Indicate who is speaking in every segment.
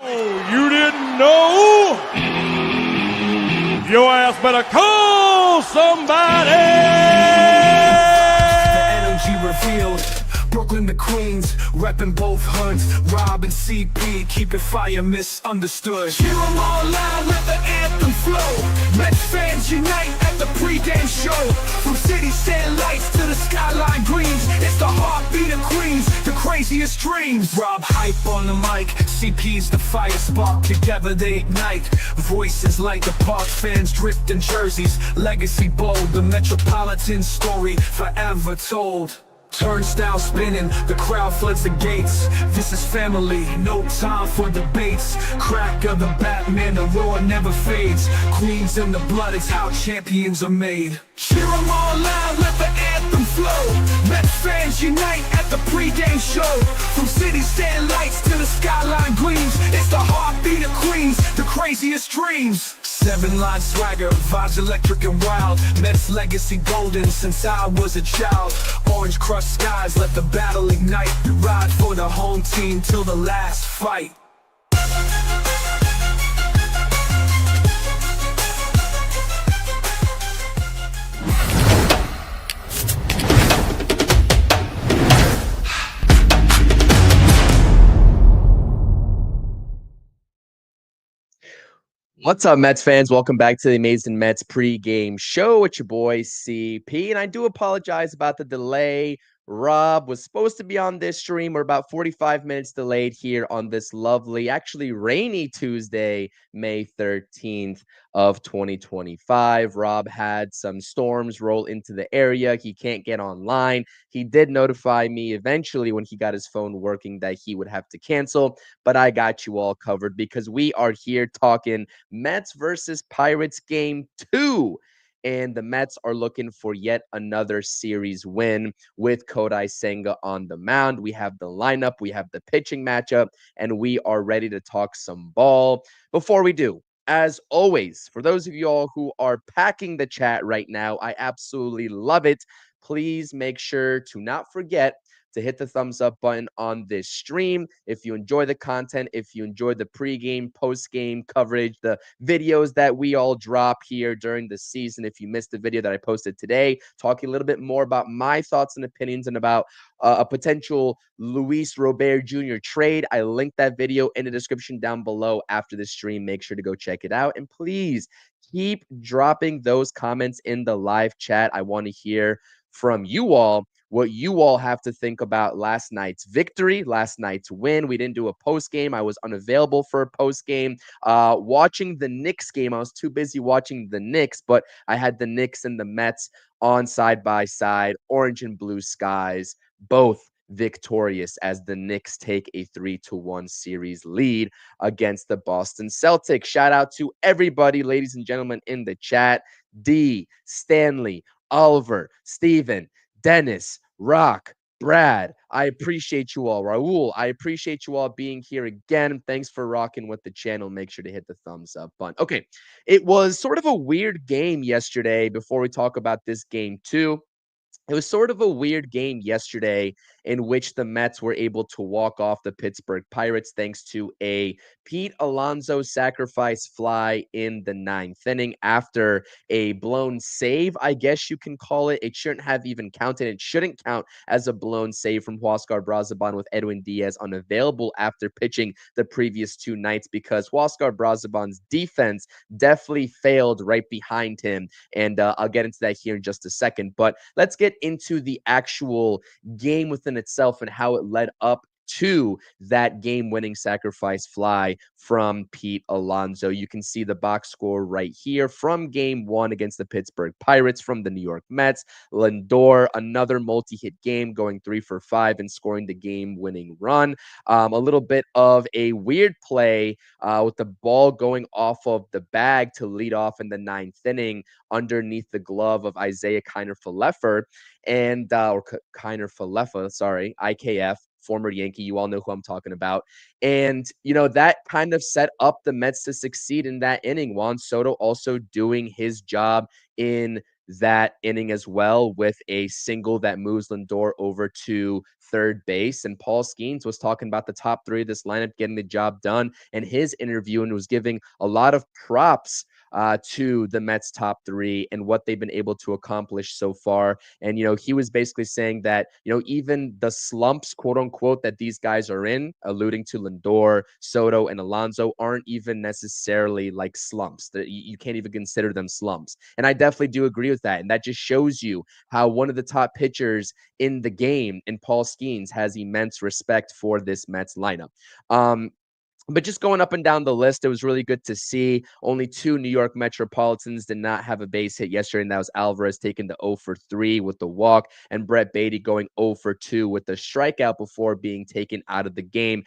Speaker 1: Oh, you didn't know? Your ass better call somebody!
Speaker 2: The energy revealed. Brooklyn to Queens, reppin' both hoods. Rob and CP, keep it fire misunderstood. Cheer 'em all loud, let the anthem flow. Mets fans unite at the pregame show. From city stand lights to the skyline greens, it's the heartbeat of Queens, the craziest dreams. Rob hype on the mic, CP's the fire spark. Together they ignite. Voices like the park, fans dripped in jerseys. Legacy bold, the Metropolitan story forever told. Turnstile spinning, the crowd floods the gates. This is family, no time for debates. Crack of the Batman, the roar never fades. Queens in the blood, it's how champions are made. Cheer 'em all loud, let the anthem flow. Mets fans unite at the pregame show. From city stand lights to the skyline gleams, it's the heartbeat of Queens, the craziest dreams. 7-line swagger, vibes electric and wild. Mets legacy golden since I was a child. Orange crushed skies, let the battle ignite. Ride for the home team till the last fight.
Speaker 3: What's up, Mets fans? Welcome back to the Amazing Mets pregame show with your boy CP. And I do apologize about the delay. Rob was supposed to be on this stream. We're about 45 minutes delayed here on this lovely, actually rainy Tuesday, May 13th of 2025. Rob had some storms roll into the area. He can't get online. He did notify me eventually when he got his phone working that he would have to cancel, but I got you all covered because we are here talking Mets versus Pirates game 2. And the Mets are looking for yet another series win with Kodai Senga on the mound. We have the lineup, we have the pitching matchup, and we are ready to talk some ball. Before we do, as always, for those of you all who are packing the chat right now, I absolutely love it. Please make sure to not forget to hit the thumbs up button on this stream. If you enjoy the content, if you enjoy the pregame, postgame coverage, the videos that we all drop here during the season, if you missed the video that I posted today, talking a little bit more about my thoughts and opinions and about a potential Luis Robert Jr. trade, I linked that video in the description down below after the stream. Make sure to go check it out. And please keep dropping those comments in the live chat. I want to hear from you all what you all have to think about last night's victory, last night's win. We didn't do a post game. I was unavailable for a post game. Watching the Knicks game, I was too busy watching the Knicks, but I had the Knicks and the Mets on side by side, orange and blue skies, both victorious as the Knicks take a 3-1 series lead against the Boston Celtics. Shout out to everybody, ladies and gentlemen, in the chat. D, Stanley, Oliver, Steven, Dennis, Rock, Brad, I appreciate you all. Raul, I appreciate you all being here again. Thanks for rocking with the channel. Make sure to hit the thumbs up button. Okay, it was sort of a weird game yesterday before we talk about this game too. It was sort of a weird game yesterday in which the Mets were able to walk off the Pittsburgh Pirates thanks to a Pete Alonso sacrifice fly in the ninth inning after a blown save, I guess you can call it. It shouldn't have even counted. It shouldn't count as a blown save from Huascar Brazaban with Edwin Diaz unavailable after pitching the previous two nights because Huascar Brazaban's defense definitely failed right behind him. And I'll get into that here in just a second. But let's get into the actual game within itself and how it led up to that game-winning sacrifice fly from Pete Alonso. You can see the box score right here from game one against the Pittsburgh Pirates from the New York Mets. Lindor, another multi-hit game, going 3 for 5 and scoring the game-winning run. A little bit of a weird play with the ball going off of the bag to lead off in the ninth inning underneath the glove of Isaiah Kiner-Falefa and or Kiner-Falefa, sorry, IKF, former Yankee. You all know who I'm talking about. And, you know, that kind of set up the Mets to succeed in that inning. Juan Soto also doing his job in that inning as well with a single that moves Lindor over to third base. And Paul Skeens was talking about the top three of this lineup getting the job done in his interview and was giving a lot of props to the Mets top three and what they've been able to accomplish so far. And, he was basically saying that, even the slumps, quote unquote, that these guys are in, alluding to Lindor, Soto, and Alonso, aren't even necessarily like slumps. You can't even consider them slumps. And I definitely do agree with that. And that just shows you how one of the top pitchers in the game, in Paul Skeens, has immense respect for this Mets lineup. But just going up and down the list, it was really good to see. Only two New York Metropolitans did not have a base hit yesterday, and that was Alvarez taking the 0 for 3 with the walk, and Brett Baty going 0 for 2 with the strikeout before being taken out of the game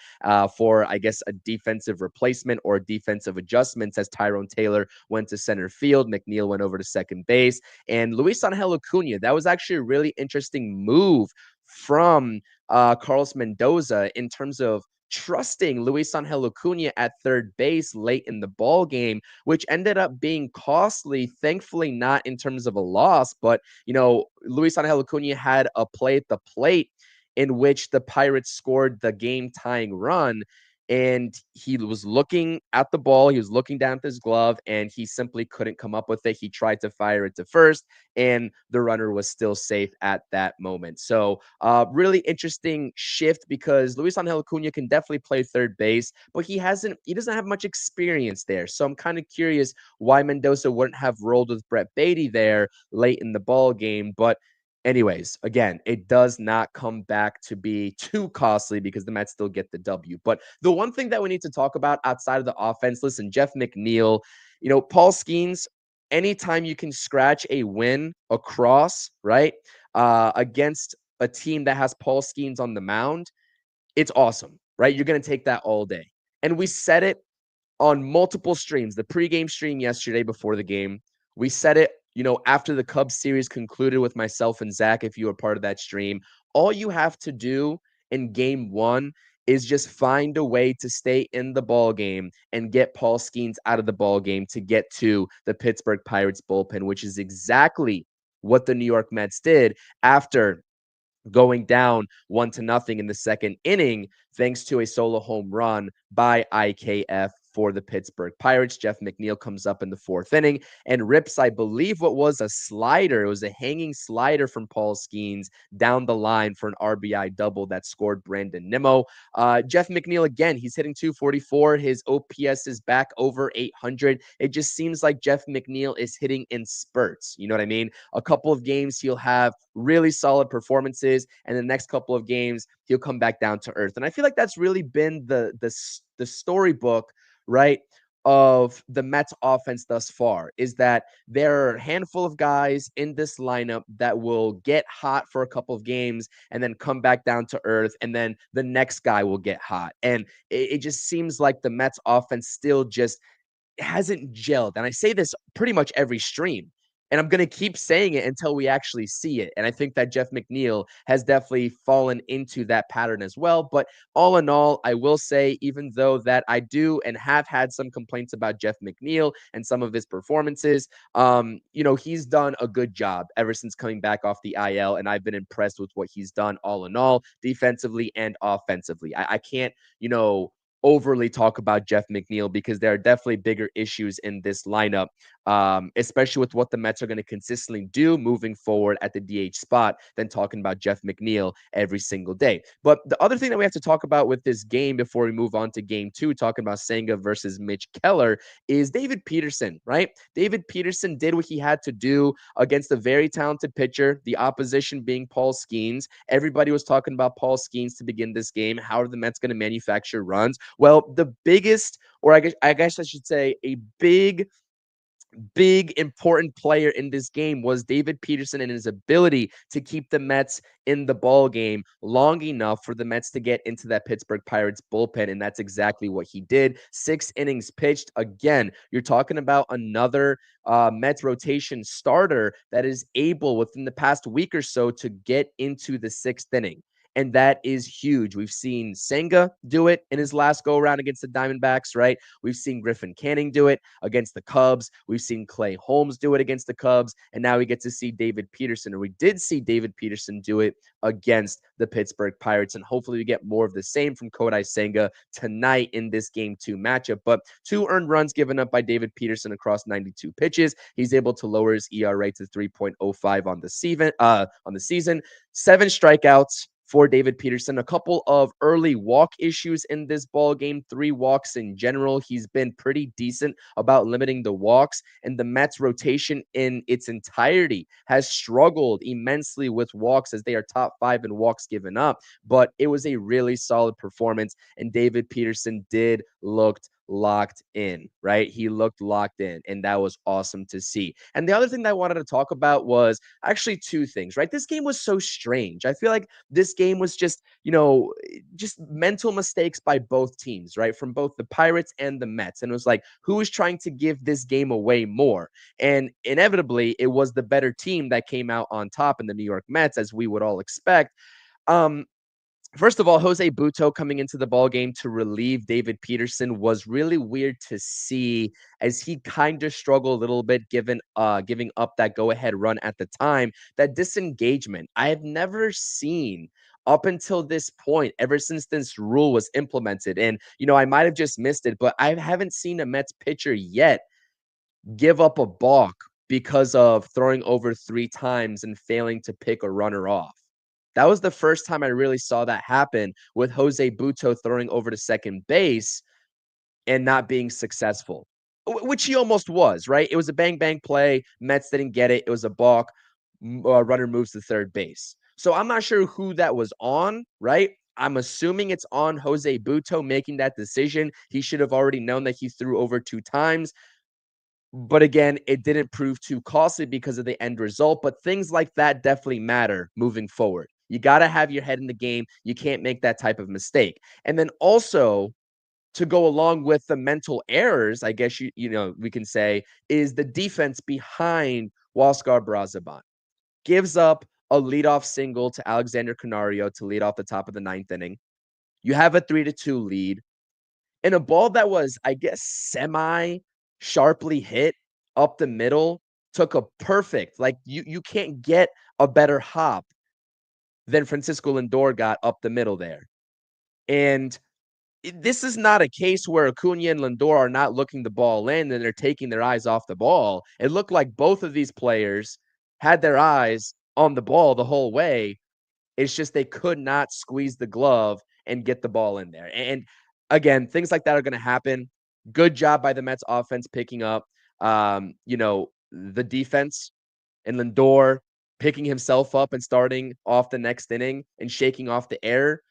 Speaker 3: for, I guess, a defensive replacement or defensive adjustments as Tyrone Taylor went to center field. McNeil went over to second base. And Luis Angel Acuna, that was actually a really interesting move from Carlos Mendoza in terms of trusting Luis Angel Acuna at third base late in the ball game, which ended up being costly. Thankfully, not in terms of a loss, but Luis Angel Acuna had a play at the plate in which the Pirates scored the game-tying run. And he was looking at the ball, he was looking down at his glove, and he simply couldn't come up with it. He tried to fire it to first, and the runner was still safe at that moment. So really interesting shift because Luis Angel Acuna can definitely play third base, but he doesn't have much experience there. So I'm kind of curious why Mendoza wouldn't have rolled with Brett Baty there late in the ball game. But anyways, again, it does not come back to be too costly because the Mets still get the W. But the one thing that we need to talk about outside of the offense, listen, Jeff McNeil, Paul Skeens, anytime you can scratch a win across, right, against a team that has Paul Skeens on the mound, it's awesome, right? You're going to take that all day. And we said it on multiple streams, the pregame stream yesterday before the game. We said it, after the Cubs series concluded with myself and Zach, if you were part of that stream. All you have to do in game one is just find a way to stay in the ball game and get Paul Skeens out of the ball game to get to the Pittsburgh Pirates bullpen, which is exactly what the New York Mets did after going down 1-0 in the second inning, thanks to a solo home run by IKF for the Pittsburgh Pirates. Jeff McNeil comes up in the fourth inning and rips, I believe, what was a slider. It was a hanging slider from Paul Skeens down the line for an RBI double that scored Brandon Nimmo. Jeff McNeil, again, he's hitting 244. His OPS is back over 800. It just seems like Jeff McNeil is hitting in spurts. You know what I mean? A couple of games he'll have really solid performances, and the next couple of games he'll come back down to earth. And I feel like that's really been the storybook, right, of the Mets offense thus far, is that there are a handful of guys in this lineup that will get hot for a couple of games and then come back down to earth, and then the next guy will get hot. And it just seems like the Mets offense still just hasn't gelled. And I say this pretty much every stream. And I'm going to keep saying it until we actually see it. And I think that Jeff McNeil has definitely fallen into that pattern as well. But all in all, I will say, even though that I do and have had some complaints about Jeff McNeil and some of his performances, he's done a good job ever since coming back off the IL. And I've been impressed with what he's done all in all, defensively and offensively. I can't, overly talk about Jeff McNeil because there are definitely bigger issues in this lineup, especially with what the Mets are going to consistently do moving forward at the DH spot than talking about Jeff McNeil every single day. But the other thing that we have to talk about with this game before we move on to game two, talking about Senga versus Mitch Keller, is David Peterson, right? David Peterson did what he had to do against a very talented pitcher, the opposition being Paul Skeens. Everybody was talking about Paul Skeens to begin this game. How are the Mets going to manufacture runs? Well, the biggest, or I guess I should say, a big important player in this game was David Peterson and his ability to keep the Mets in the ball game long enough for the Mets to get into that Pittsburgh Pirates bullpen. And that's exactly what he did. 6 innings pitched. Again, you're talking about another Mets rotation starter that is able within the past week or so to get into the 6th inning. and that is huge. We've seen Senga do it in his last go-around against the Diamondbacks, right? We've seen Griffin Canning do it against the Cubs. We've seen Clay Holmes do it against the Cubs, and now we get to see David Peterson, or we did see David Peterson do it against the Pittsburgh Pirates, and hopefully we get more of the same from Kodai Senga tonight in this Game 2 matchup. But 2 earned runs given up by David Peterson across 92 pitches. He's able to lower his ERA to 3.05 on the season. 7 strikeouts for David Peterson. A couple of early walk issues in this ball game, 3 walks in general. He's been pretty decent about limiting the walks, and the Mets rotation in its entirety has struggled immensely with walks as they are top 5 in walks given up. But it was a really solid performance, and David Peterson did look locked in, right? He looked locked in, and that was awesome to see. And the other thing that I wanted to talk about was actually 2 things, right? This game was so strange. I feel like this game was just, just mental mistakes by both teams, right? From both the Pirates and the Mets. And it was like, who was trying to give this game away more? And inevitably, it was the better team that came out on top in the New York Mets, as we would all expect. First of all, Jose Butto coming into the ball game to relieve David Peterson was really weird to see, as he kind of struggled a little bit giving up that go-ahead run at the time. That disengagement, I have never seen up until this point, ever since this rule was implemented. And, I might have just missed it, but I haven't seen a Mets pitcher yet give up a balk because of throwing over 3 times and failing to pick a runner off. That was the first time I really saw that happen, with Jose Butto throwing over to second base and not being successful, which he almost was, right? It was a bang-bang play. Mets didn't get it. It was a balk. Runner moves to third base. So I'm not sure who that was on, right? I'm assuming it's on Jose Butto making that decision. He should have already known that he threw over 2 times. But again, it didn't prove too costly because of the end result. But things like that definitely matter moving forward. You got to have your head in the game. You can't make that type of mistake. And then also, to go along with the mental errors, I guess we can say, is the defense behind Huascar Brazaban. Gives up a leadoff single to Alexander Canario to lead off the top of the 9th inning. You have a 3-2 lead. And a ball that was, I guess, semi-sharply hit up the middle took a perfect, you can't get a better hop than Francisco Lindor got up the middle there. And this is not a case where Acuna and Lindor are not looking the ball in and they're taking their eyes off the ball. It looked like both of these players had their eyes on the ball the whole way. It's just they could not squeeze the glove and get the ball in there. And again, things like that are going to happen. Good job by the Mets offense picking up, the defense, and Lindor picking himself up and starting off the next inning and shaking off the air.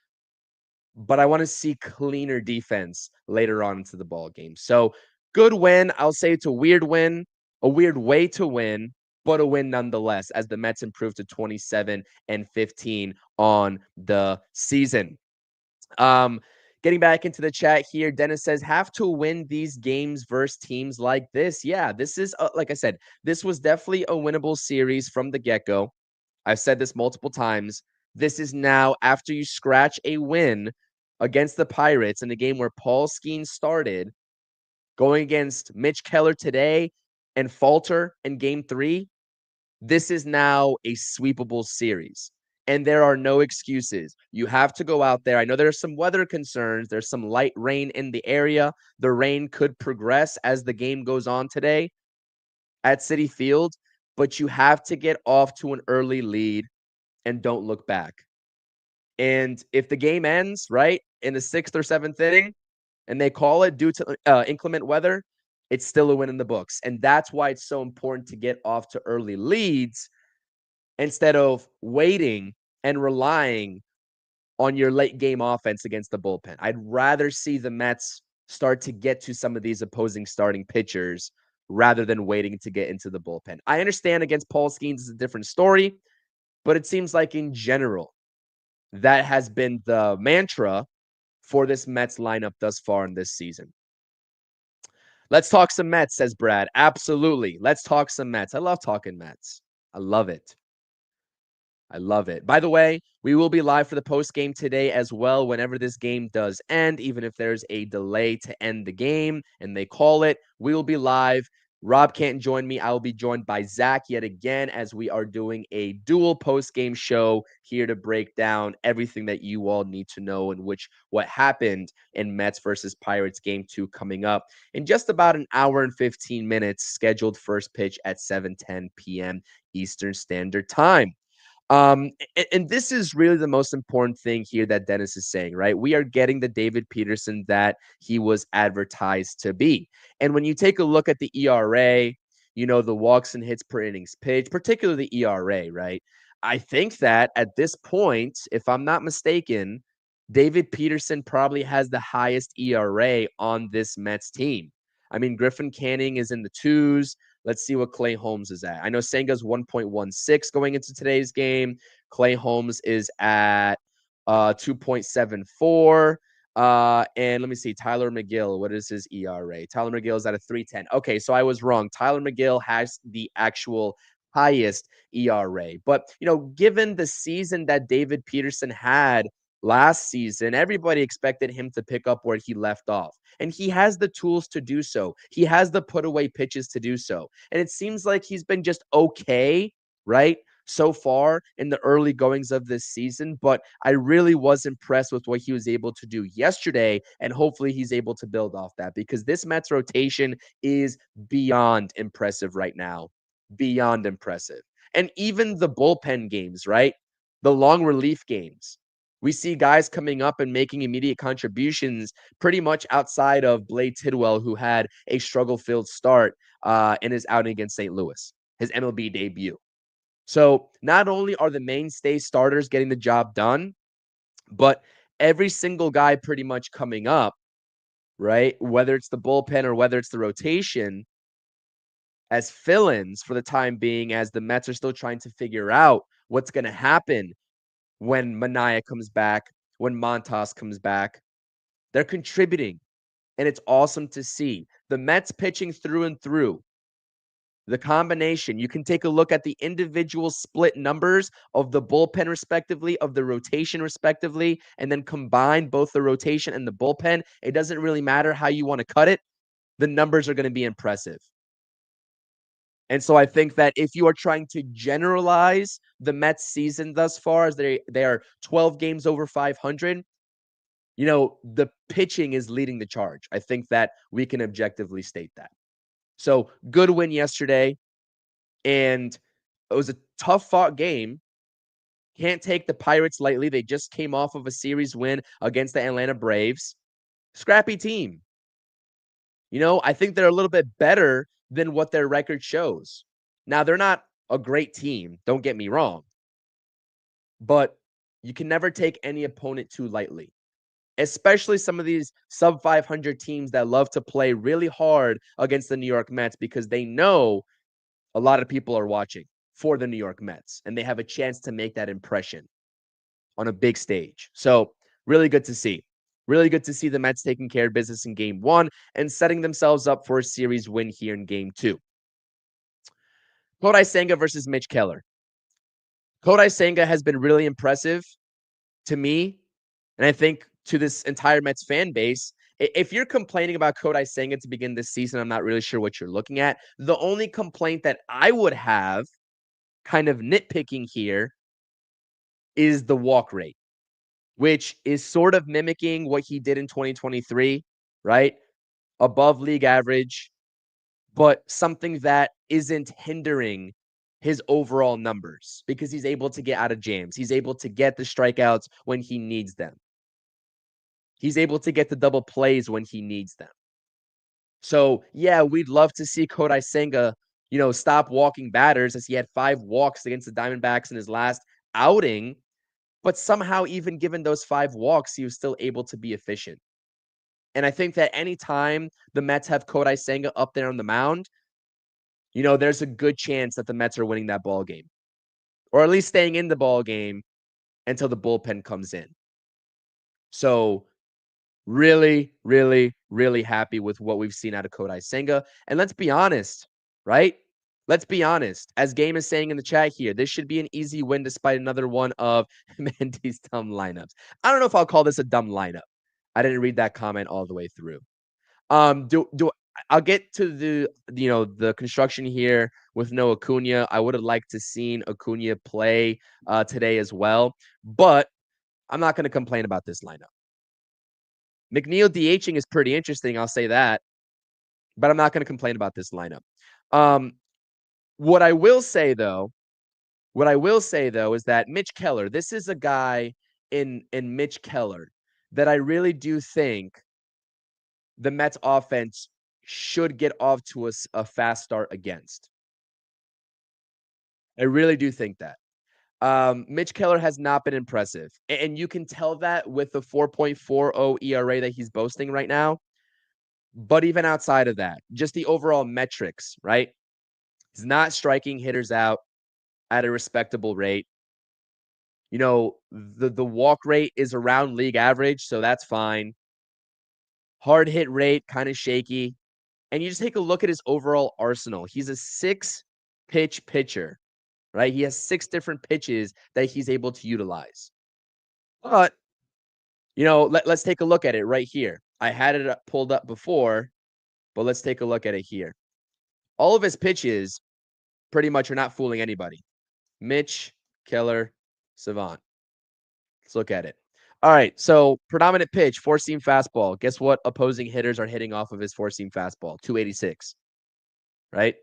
Speaker 3: But I want to see cleaner defense later on into the ball game. So good win. I'll say it's a weird win, a weird way to win, but a win nonetheless, as the Mets improved to 27-15 on the season. Getting back into the chat here, Dennis says, have to win these games versus teams like this. Yeah, this is, like I said, this was definitely a winnable series from the get-go. I've said this multiple times. This is now, after you scratch a win against the Pirates in a game where Paul Skeens started, going against Mitch Keller today and falter in Game 3, this is now a sweepable series. And there are no excuses. You have to go out there. I know there's some weather concerns. There's some light rain in the area. The rain could progress as the game goes on today at Citi Field, but you have to get off to an early lead and don't look back. And if the game ends, right, in the 6th or 7th inning, and they call it due to inclement weather, it's still a win in the books. And that's why it's so important to get off to early leads instead of waiting and relying on your late game offense against the bullpen. I'd rather see the Mets start to get to some of these opposing starting pitchers rather than waiting to get into the bullpen. I understand against Paul Skeens is a different story, but it seems like in general, that has been the mantra for this Mets lineup thus far in this season. Let's talk some Mets, says Brad. Absolutely. Let's talk some Mets. I love talking Mets. I love it. I love it. By the way, we will be live for the post game today as well whenever this game does end, even if there's a delay to end the game and they call it, we will be live. Rob can't join me. I will be joined by Zach yet again as we are doing a dual post-game show here to break down everything that you all need to know and what happened in Mets versus Pirates game 2 coming up in just about an hour and 15 minutes, scheduled first pitch at 7:10 p.m. Eastern Standard Time. And this is really the most important thing here that Dennis is saying, right? We are getting the David Peterson that he was advertised to be. And when you take a look at the ERA, the walks and hits per innings pitched, particularly the ERA, right? I think that at this point, if I'm not mistaken, David Peterson probably has the highest ERA on this Mets team. I mean, Griffin Canning is in the twos. Let's see what Clay Holmes is at. I know Senga's 1.16 going into today's game. Clay Holmes is at 2.74. And let me see, Tyler McGill, what is his ERA? Tyler McGill is at a 3.10. Okay, so I was wrong. Tyler McGill has the actual highest ERA. But, given the season that David Peterson had last season, everybody expected him to pick up where he left off. And he has the tools to do so. He has the put away pitches to do so. And it seems like he's been just okay, right? So far in the early goings of this season, but I really was impressed with what he was able to do yesterday, and hopefully he's able to build off that because this Mets rotation is beyond impressive right now. Beyond impressive. And even the bullpen games, right? The long relief games. We see guys coming up and making immediate contributions pretty much outside of Blade Tidwell, who had a struggle-filled start in his outing against St. Louis, his MLB debut. So not only are the mainstay starters getting the job done, but every single guy pretty much coming up, right, whether it's the bullpen or whether it's the rotation, as fill-ins for the time being, as the Mets are still trying to figure out what's going to happen when Manaea comes back, when Montas comes back. They're contributing, and it's awesome to see. The Mets pitching through and through. The combination, you can take a look at the individual split numbers of the bullpen respectively, of the rotation respectively, and then combine both the rotation and the bullpen. It doesn't really matter how you want to cut it. The numbers are going to be impressive. And so I think that if you are trying to generalize the Mets season thus far, as they are 12 games over 500, the pitching is leading the charge. I think that we can objectively state that. So good win yesterday, and it was a tough fought game. Can't take the Pirates lightly. They just came off of a series win against the Atlanta Braves. Scrappy team. I think they're a little bit better than what their record shows. Now, they're not a great team, don't get me wrong, but you can never take any opponent too lightly, especially some of these sub 500 teams that love to play really hard against the New York Mets because they know a lot of people are watching for the New York Mets, and they have a chance to make that impression on a big stage. So really good to see. Really good to see the Mets taking care of business in game 1 and setting themselves up for a series win here in game 2. Kodai Senga versus Mitch Keller. Kodai Senga has been really impressive to me, and I think to this entire Mets fan base. If you're complaining about Kodai Senga to begin this season, I'm not really sure what you're looking at. The only complaint that I would have, kind of nitpicking here, is the walk rate, which is sort of mimicking what he did in 2023, right? Above league average, but something that isn't hindering his overall numbers because he's able to get out of jams. He's able to get the strikeouts when he needs them. He's able to get the double plays when he needs them. So, yeah, we'd love to see Kodai Senga, stop walking batters as he had 5 walks against the Diamondbacks in his last outing. But somehow, even given those 5 walks, he was still able to be efficient. And I think that anytime the Mets have Kodai Senga up there on the mound, there's a good chance that the Mets are winning that ball game, or at least staying in the ball game until the bullpen comes in. So really, really, really happy with what we've seen out of Kodai Senga. And let's be honest, right? Let's be honest. As Game is saying in the chat here, this should be an easy win despite another one of Mandy's dumb lineups. I don't know if I'll call this a dumb lineup. I didn't read that comment all the way through. I'll get to the construction here with no Acuna. I would have liked to seen Acuna play today as well, but I'm not going to complain about this lineup. McNeil DHing is pretty interesting. I'll say that, but I'm not going to complain about this lineup. What I will say though is that Mitch Keller, this is a guy in Mitch Keller that I really do think the Mets offense should get off to a fast start against. I really do think that. Mitch Keller has not been impressive, and you can tell that with the 4.40 ERA that he's boasting right now. But even outside of that, just the overall metrics, right? He's not striking hitters out at a respectable rate. The walk rate is around league average, so that's fine. Hard hit rate, kind of shaky. And you just take a look at his overall arsenal. He's a 6-pitch pitcher, right? He has 6 different pitches that he's able to utilize. But, let's take a look at it right here. I had it pulled up before, but let's take a look at it here. All of his pitches pretty much are not fooling anybody. Mitch, Keller, Savant. Let's look at it. All right, so predominant pitch, 4-seam fastball. Guess what opposing hitters are hitting off of his 4-seam fastball? 286, right?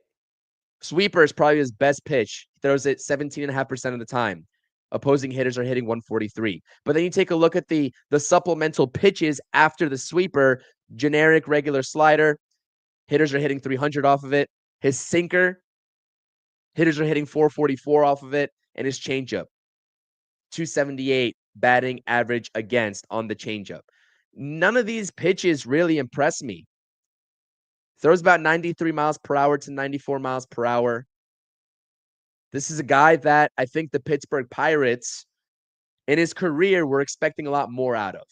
Speaker 3: Sweeper is probably his best pitch. He throws it 17.5% of the time. Opposing hitters are hitting 143. But then you take a look at the supplemental pitches after the sweeper, generic regular slider. Hitters are hitting 300 off of it. His sinker, hitters are hitting 444 off of it. And his changeup, 278 batting average against on the changeup. None of these pitches really impress me. Throws about 93 miles per hour to 94 miles per hour. This is a guy that I think the Pittsburgh Pirates in his career were expecting a lot more out of.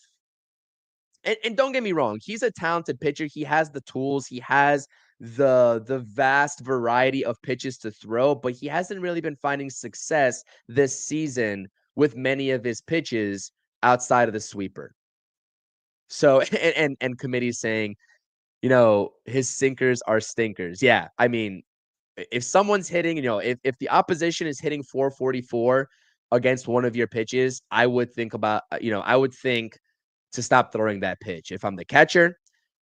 Speaker 3: And don't get me wrong, he's a talented pitcher. He has the tools. He has the vast variety of pitches to throw, but he hasn't really been finding success this season with many of his pitches outside of the sweeper. So, and committees saying, his sinkers are stinkers. Yeah, I mean, if someone's hitting, if the opposition is hitting 444 against one of your pitches, I would think to stop throwing that pitch. If I'm the catcher,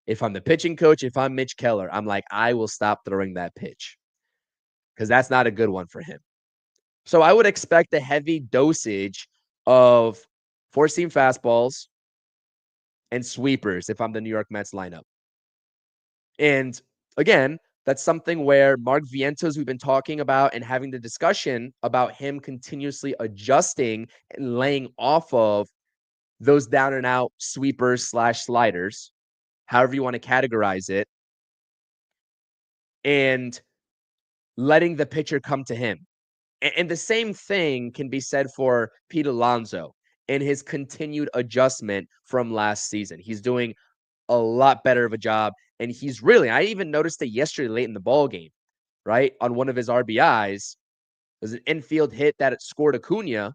Speaker 3: if I'm the pitching coach, if I'm Mitch Keller, I'm like, I will stop throwing that pitch because that's not a good one for him. So I would expect a heavy dosage of 4-seam fastballs and sweepers if I'm the New York Mets lineup. And again, that's something where Mark Vientos, we've been talking about and having the discussion about him continuously adjusting and laying off of those down and out sweepers / sliders, however you want to categorize it, and letting the pitcher come to him. And the same thing can be said for Pete Alonso and his continued adjustment from last season. He's doing a lot better of a job. And I even noticed it yesterday late in the ball game, right? On one of his RBIs, there's an infield hit that scored Acuna.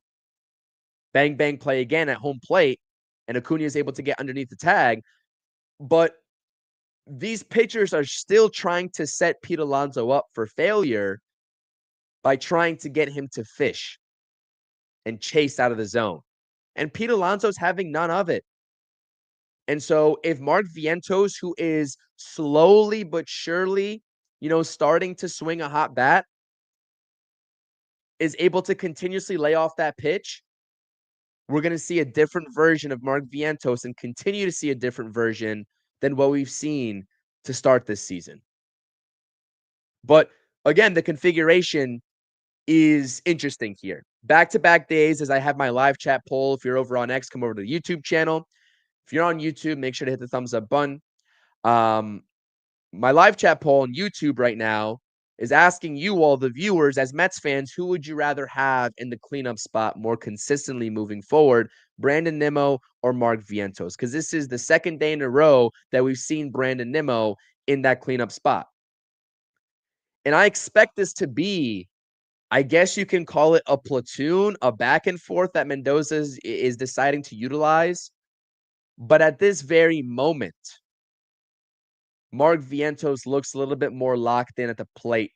Speaker 3: Bang, bang, play again at home plate. And Acuna is able to get underneath the tag. But these pitchers are still trying to set Pete Alonso up for failure by trying to get him to fish and chase out of the zone. And Pete Alonso's having none of it. And so if Mark Vientos, who is slowly but surely, starting to swing a hot bat, is able to continuously lay off that pitch, we're going to see a different version of Mark Vientos and continue to see a different version than what we've seen to start this season. But again, the configuration is interesting here. Back-to-back days as I have my live chat poll. If you're over on X, come over to the YouTube channel. If you're on YouTube, make sure to hit the thumbs up button. My live chat poll on YouTube right now is asking you all, the viewers, as Mets fans, who would you rather have in the cleanup spot more consistently moving forward, Brandon Nimmo or Mark Vientos? Because this is the second day in a row that we've seen Brandon Nimmo in that cleanup spot. And I expect this to be, I guess you can call it a platoon, a back and forth that Mendoza is deciding to utilize. But at this very moment, Mark Vientos looks a little bit more locked in at the plate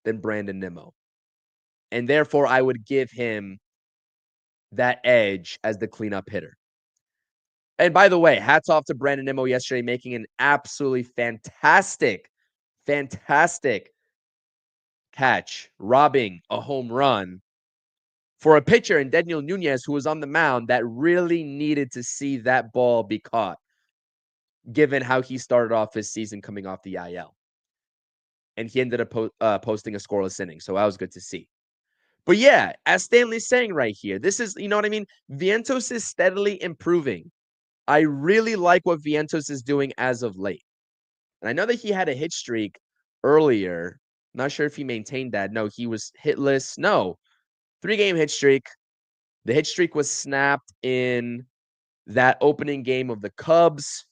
Speaker 3: than Brandon Nimmo. And therefore, I would give him that edge as the cleanup hitter. And by the way, hats off to Brandon Nimmo yesterday, making an absolutely fantastic catch, robbing a home run for a pitcher in Daniel Nunez, who was on the mound, that really needed to see that ball be caught, given how he started off his season coming off the IL. And he ended up posting a scoreless inning, so that was good to see. But yeah, as Stanley's saying right here, this is, you know what I mean? Vientos is steadily improving. I really like what Vientos is doing as of late. And I know that he had a hit streak earlier. Not sure if he maintained that. No, he was hitless. No, 3-game hit streak. The hit streak was snapped in that opening game of the Cubs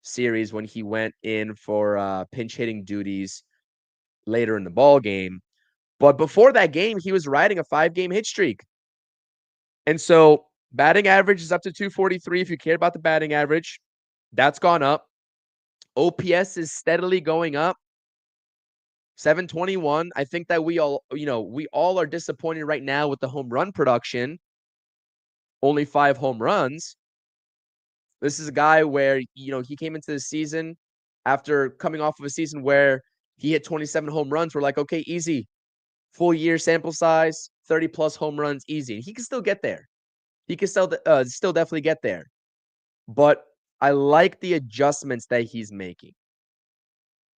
Speaker 3: series when he went in for pinch hitting duties later in the ball game. But before that game, he was riding a 5-game hit streak. And so batting average is up to 243 if you care about the batting average. That's gone up. OPS is steadily going up. 721. I think that we all are disappointed right now with the home run production. Only 5 home runs. This is a guy where, he came into the season after coming off of a season where he hit 27 home runs. We're like, okay, easy. Full year sample size, 30 plus home runs, easy. And he can still get there. He can still definitely get there. But I like the adjustments that he's making.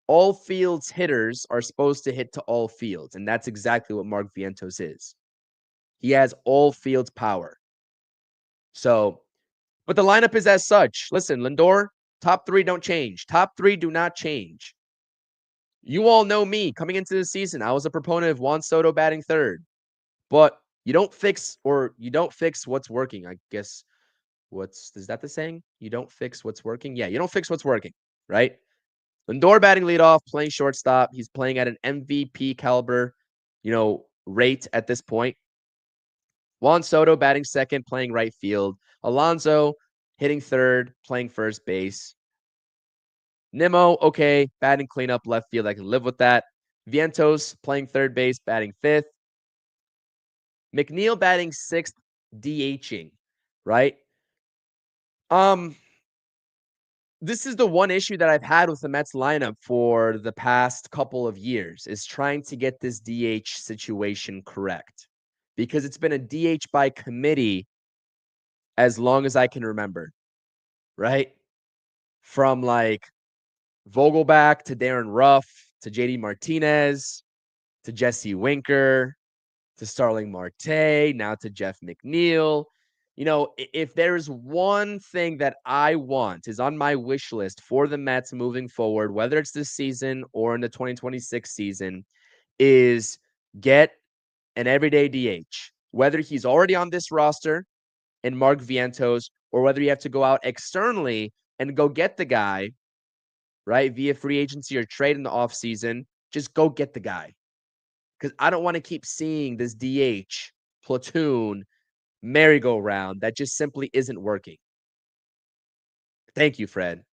Speaker 3: All fields hitters are supposed to hit to all fields, and that's exactly what Mark Vientos is. He has all fields power. So, but the lineup is as such. Listen, Lindor, top 3 don't change. Top 3 do not change. You all know me coming into the season. I was a proponent of Juan Soto batting third, but you don't fix what's working. I guess is that the saying? You don't fix what's working. Yeah, you don't fix what's working, right? Lindor batting leadoff, playing shortstop. He's playing at an MVP caliber, rate at this point. Juan Soto batting second, playing right field. Alonso hitting third, playing first base. Nimmo, okay, batting cleanup, left field. I can live with that. Vientos playing third base, batting fifth. McNeil batting sixth, DHing, right? This is the one issue that I've had with the Mets lineup for the past couple of years, is trying to get this DH situation correct, because it's been a DH by committee as long as I can remember, right? From like Vogelback to Darren Ruff to JD Martinez to Jesse Winker to Starling Marte, now to Jeff McNeil. If there's one thing that I want is on my wish list for the Mets moving forward, whether it's this season or in the 2026 season, is get an everyday DH, whether he's already on this roster in Mark Vientos, or whether you have to go out externally and go get the guy, right, via free agency or trade in the offseason. Just go get the guy. Because I don't want to keep seeing this DH platoon merry-go-round that just simply isn't working. Thank you, Fred.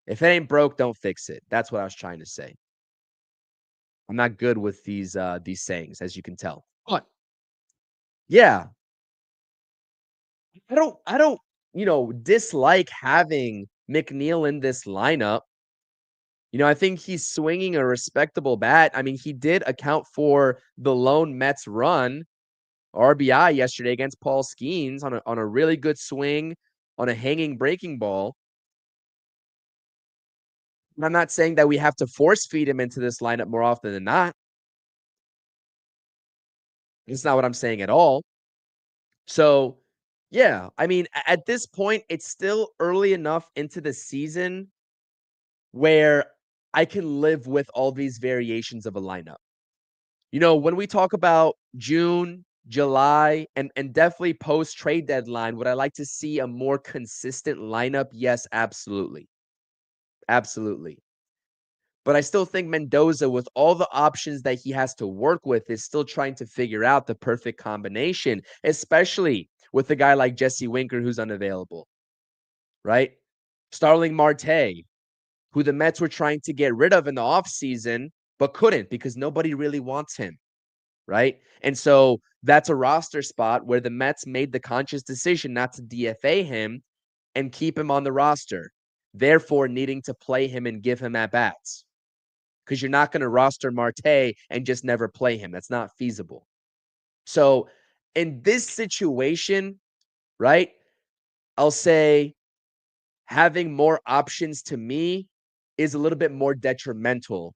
Speaker 3: If it ain't broke, don't fix it. That's what I was trying to say. I'm not good with these sayings, as you can tell. But yeah, I don't dislike having McNeil in this lineup. I think he's swinging a respectable bat. I mean, he did account for the lone Mets run, RBI yesterday against Paul Skeens on a really good swing on a hanging breaking ball. And I'm not saying that we have to force feed him into this lineup more often than not. It's not what I'm saying at all. So, yeah, I mean, at this point, it's still early enough into the season where I can live with all these variations of a lineup. When we talk about June, July, and definitely post-trade deadline, would I like to see a more consistent lineup? Yes, absolutely. Absolutely. But I still think Mendoza, with all the options that he has to work with, is still trying to figure out the perfect combination, especially with a guy like Jesse Winker who's unavailable, right? Starling Marte, who the Mets were trying to get rid of in the offseason, but couldn't because nobody really wants him, right? And so that's a roster spot where the Mets made the conscious decision not to DFA him and keep him on the roster, therefore needing to play him and give him at-bats. Because you're not going to roster Marte and just never play him. That's not feasible. So in this situation, right, I'll say having more options to me is a little bit more detrimental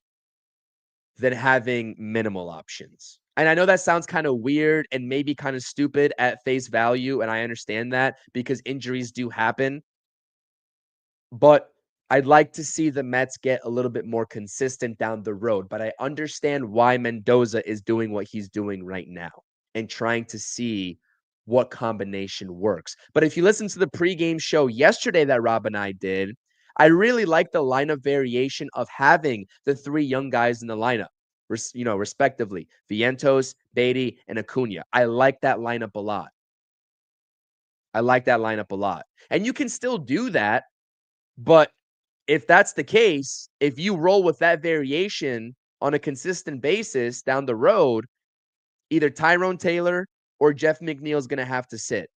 Speaker 3: than having minimal options. And I know that sounds kind of weird and maybe kind of stupid at face value. And I understand that because injuries do happen. But I'd like to see the Mets get a little bit more consistent down the road. But I understand why Mendoza is doing what he's doing right now and trying to see what combination works. But if you listen to the pregame show yesterday that Rob and I did, I really like the lineup variation of having the three young guys in the lineup, respectively, Vientos, Beatty, and Acuna. I like that lineup a lot. And you can still do that, but if that's the case, if you roll with that variation on a consistent basis down the road, either Tyrone Taylor or Jeff McNeil is going to have to sit.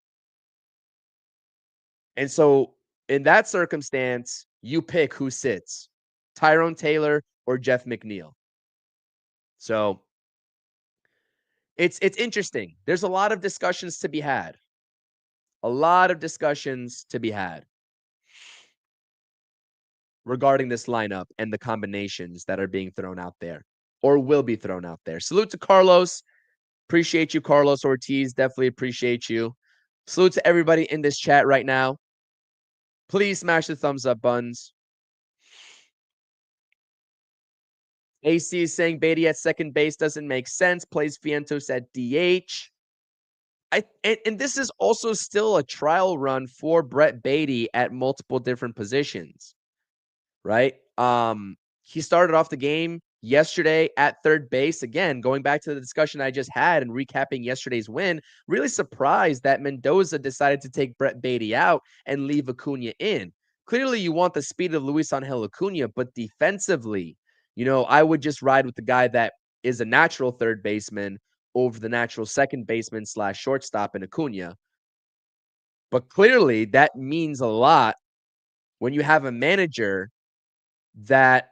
Speaker 3: And so in that circumstance, you pick who sits, Tyrone Taylor or Jeff McNeil. So it's interesting. There's a lot of discussions to be had. Regarding this lineup and the combinations that are being thrown out there or will be thrown out there. Salute to Carlos. Appreciate you, Carlos Ortiz. Definitely appreciate you. Salute to everybody in this chat right now. Please smash the thumbs up buttons. AC is saying Beatty at second base doesn't make sense. Plays Vientos at DH. And this is also still a trial run for Brett Beatty at multiple different positions, right? He started off the game yesterday at third base. Again, going back to the discussion I just had and recapping yesterday's win, really surprised that Mendoza decided to take Brett Beatty out and leave Acuna in. Clearly, you want the speed of Luis Angel Acuna, but defensively, I would just ride with the guy that is a natural third baseman over the natural second baseman / shortstop in Acuna. But clearly, that means a lot when you have a manager that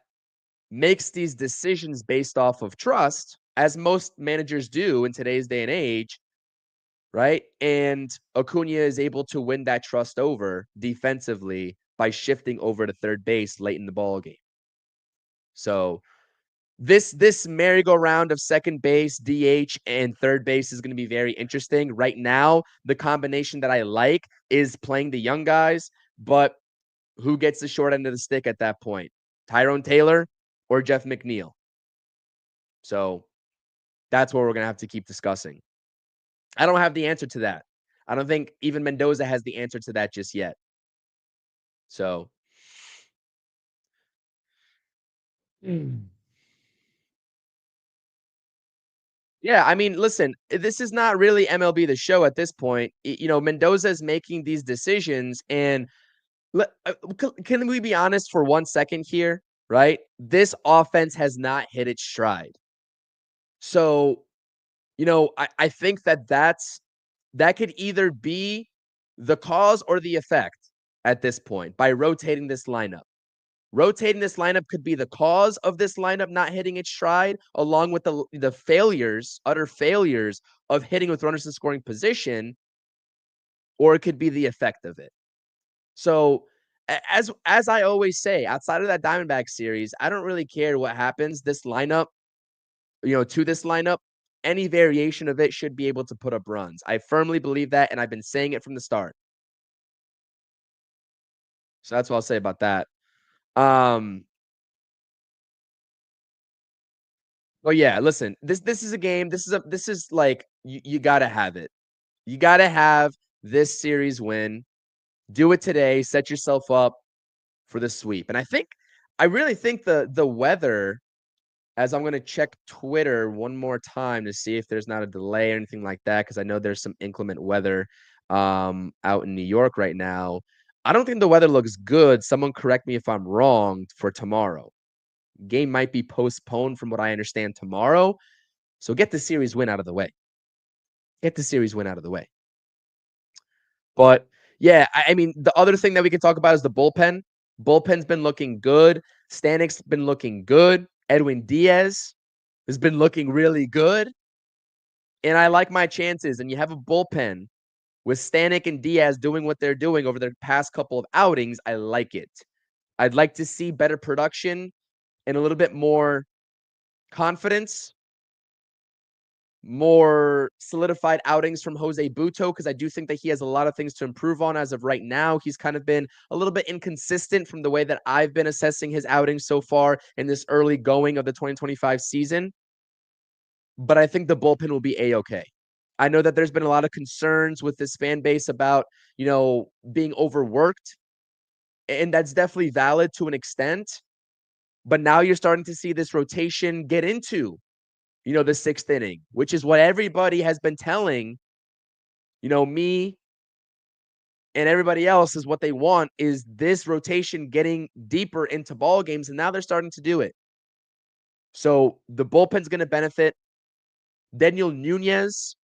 Speaker 3: makes these decisions based off of trust, as most managers do in today's day and age, right? And Acuna is able to win that trust over defensively by shifting over to third base late in the ball game. So this merry-go-round of second base, DH, and third base is going to be very interesting. Right now, the combination that I like is playing the young guys, but who gets the short end of the stick at that point? Tyrone Taylor or Jeff McNeil? So that's what we're going to have to keep discussing. I don't have the answer to that. I don't think even Mendoza has the answer to that just yet. So yeah, I mean, listen, this is not really MLB The Show at this point. Mendoza is making these decisions, and can we be honest for 1 second here, right? This offense has not hit its stride. So, I think that could either be the cause or the effect at this point by rotating this lineup. Rotating this lineup could be the cause of this lineup not hitting its stride, along with the failures, utter failures of hitting with runners in scoring position, or it could be the effect of it. So, as I always say, outside of that Diamondback series, I don't really care what happens. This lineup, to this lineup, any variation of it should be able to put up runs. I firmly believe that, and I've been saying it from the start. So that's what I'll say about that. Well, yeah, listen, this is a game. This is like you gotta have it. You gotta have this series win. Do it today. Set yourself up for the sweep. And I think I really think the weather, as I'm gonna check Twitter one more time to see if there's not a delay or anything like that, because I know there's some inclement weather out in New York right now. I don't think the weather looks good. Someone correct me if I'm wrong for tomorrow. Game might be postponed from what I understand tomorrow. So get the series win out of the way. Get the series win out of the way. But yeah, I mean, the other thing that we can talk about is the bullpen. Bullpen's been looking good. Stanek's been looking good. Edwin Diaz has been looking really good. And I like my chances. And you have a bullpen with Stanek and Diaz doing what they're doing over their past couple of outings. I like it. I'd like to see better production and a little bit more confidence, more solidified outings from Jose Buto, because I do think that he has a lot of things to improve on as of right now. He's kind of been a little bit inconsistent from the way that I've been assessing his outings so far in this early going of the 2025 season. But I think the bullpen will be A-okay. I know that there's been a lot of concerns with this fan base about, being overworked, and that's definitely valid to an extent. But now you're starting to see this rotation get into, the sixth inning, which is what everybody has been telling, me and everybody else is what they want is this rotation getting deeper into ball games. And now they're starting to do it. So the bullpen's going to benefit. Daniel Nunez,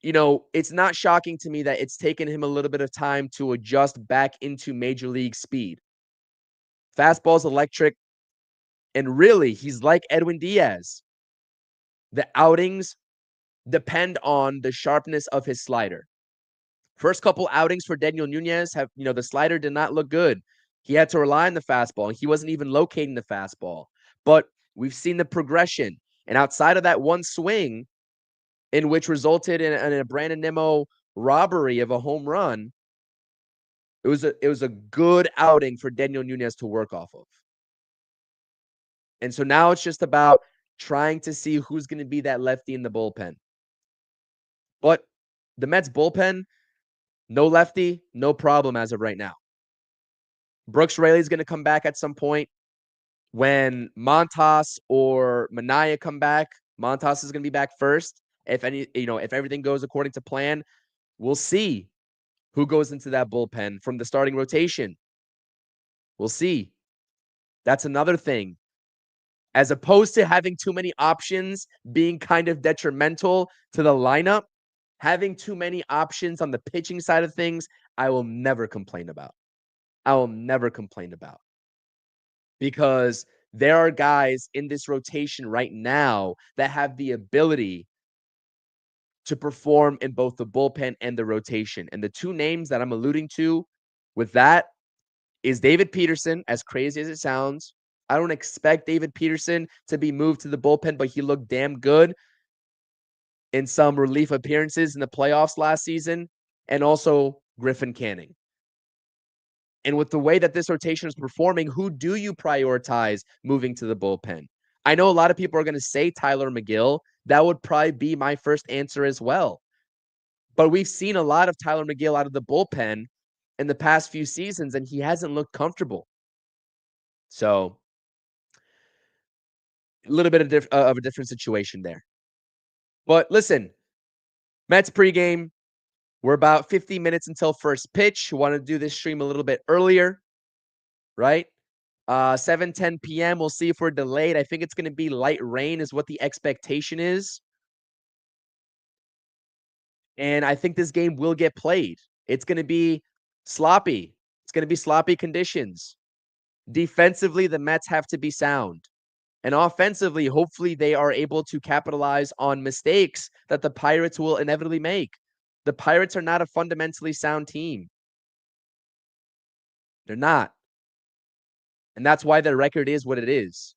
Speaker 3: it's not shocking to me that it's taken him a little bit of time to adjust back into major league speed. Fastball's electric. And really, he's like Edwin Diaz. The outings depend on the sharpness of his slider. First couple outings for Daniel Nunez have, the slider did not look good. He had to rely on the fastball, and he wasn't even locating the fastball. But we've seen the progression. And outside of that one swing, in which resulted in a Brandon Nimmo robbery of a home run, it was a good outing for Daniel Nunez to work off of. And so now it's just about trying to see who's going to be that lefty in the bullpen. But the Mets bullpen, no lefty, no problem as of right now. Brooks Raley is going to come back at some point. When Montas or Manaya come back, Montas is going to be back first. If everything goes according to plan, we'll see who goes into that bullpen from the starting rotation. We'll see. That's another thing. As opposed to having too many options being kind of detrimental to the lineup, having too many options on the pitching side of things, I will never complain about. Because there are guys in this rotation right now that have the ability to perform in both the bullpen and the rotation. And the two names that I'm alluding to with that is David Peterson, as crazy as it sounds. I don't expect David Peterson to be moved to the bullpen, but he looked damn good in some relief appearances in the playoffs last season, and also Griffin Canning. And with the way that this rotation is performing, who do you prioritize moving to the bullpen? I know a lot of people are going to say Tyler McGill. That would probably be my first answer as well. But we've seen a lot of Tyler McGill out of the bullpen in the past few seasons, and he hasn't looked comfortable. So a little bit of a different situation there. But listen, Mets pregame. We're about 50 minutes until first pitch. We want to do this stream a little bit earlier, right? 7:10 p.m. We'll see if we're delayed. I think it's going to be light rain is what the expectation is. And I think this game will get played. It's going to be sloppy. It's going to be sloppy conditions. Defensively, the Mets have to be sound. And offensively, hopefully they are able to capitalize on mistakes that the Pirates will inevitably make. The Pirates are not a fundamentally sound team. They're not. And that's why their record is what it is.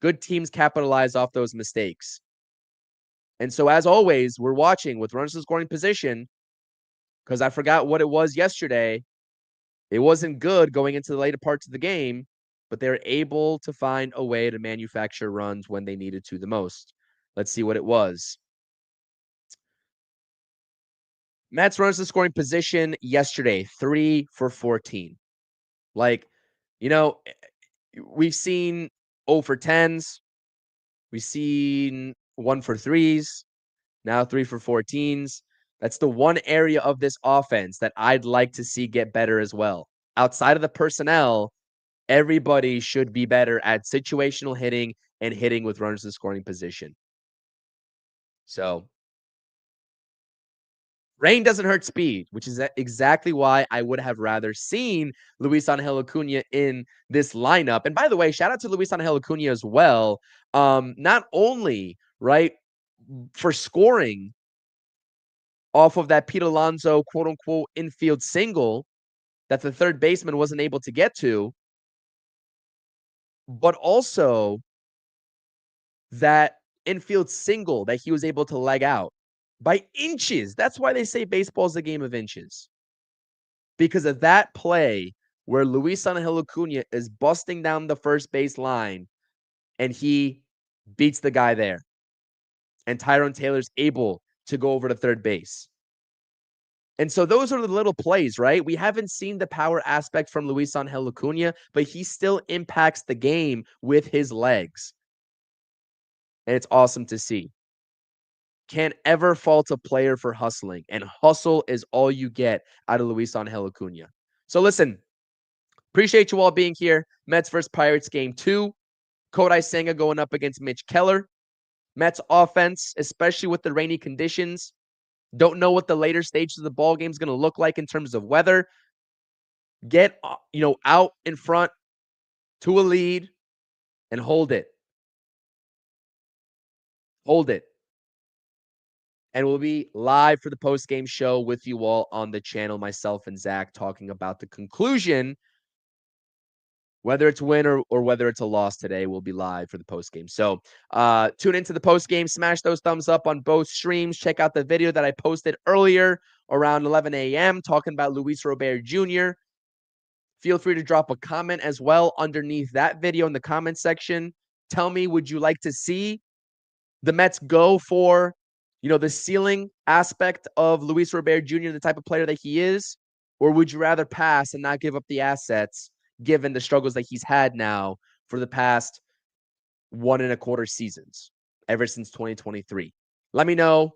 Speaker 3: Good teams capitalize off those mistakes. And so, as always, we're watching with runners in scoring position because I forgot what it was yesterday. It wasn't good going into the later parts of the game, but they're able to find a way to manufacture runs when they needed to the most. Let's see what it was. Mets runners in scoring position yesterday, 3 for 14. Like, we've seen 0 for 10s. We've seen 1 for 3s. Now 3 for 14s. That's the one area of this offense that I'd like to see get better as well. Outside of the personnel, everybody should be better at situational hitting and hitting with runners in scoring position. So rain doesn't hurt speed, which is exactly why I would have rather seen Luis Angel Acuna in this lineup. And by the way, shout out to Luis Angel Acuna as well. Not only, right, for scoring off of that Pete Alonso quote unquote infield single that the third baseman wasn't able to get to, but also that infield single that he was able to leg out by inches. That's why they say baseball is a game of inches. Because of that play where Luis Angel Acuna is busting down the first base line and he beats the guy there. And Tyrone Taylor's able to go over to third base. And so those are the little plays, right? We haven't seen the power aspect from Luis Angel Acuna, but he still impacts the game with his legs. And it's awesome to see. Can't ever fault a player for hustling, and hustle is all you get out of Luis Angel Acuna. So listen, appreciate you all being here. Mets versus Pirates game 2. Kodai Senga going up against Mitch Keller. Mets offense, especially with the rainy conditions. Don't know what the later stages of the ball game is going to look like in terms of weather. Get out in front to a lead and hold it. Hold it. And we'll be live for the post-game show with you all on the channel, myself and Zach, talking about the conclusion. Whether it's win or whether it's a loss today, we'll be live for the post-game. So tune into the post-game. Smash those thumbs up on both streams. Check out the video that I posted earlier around 11 a.m. talking about Luis Robert Jr. Feel free to drop a comment as well underneath that video in the comment section. Tell me, would you like to see the Mets go for, the ceiling aspect of Luis Robert Jr., the type of player that he is? Or would you rather pass and not give up the assets given the struggles that he's had now for the past 1.25 seasons, ever since 2023? Let me know.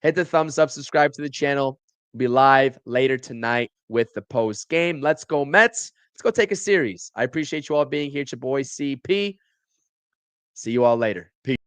Speaker 3: Hit the thumbs up, subscribe to the channel. We'll be live later tonight with the post game. Let's go Mets. Let's go take a series. I appreciate you all being here. It's your boy CP. See you all later. Peace.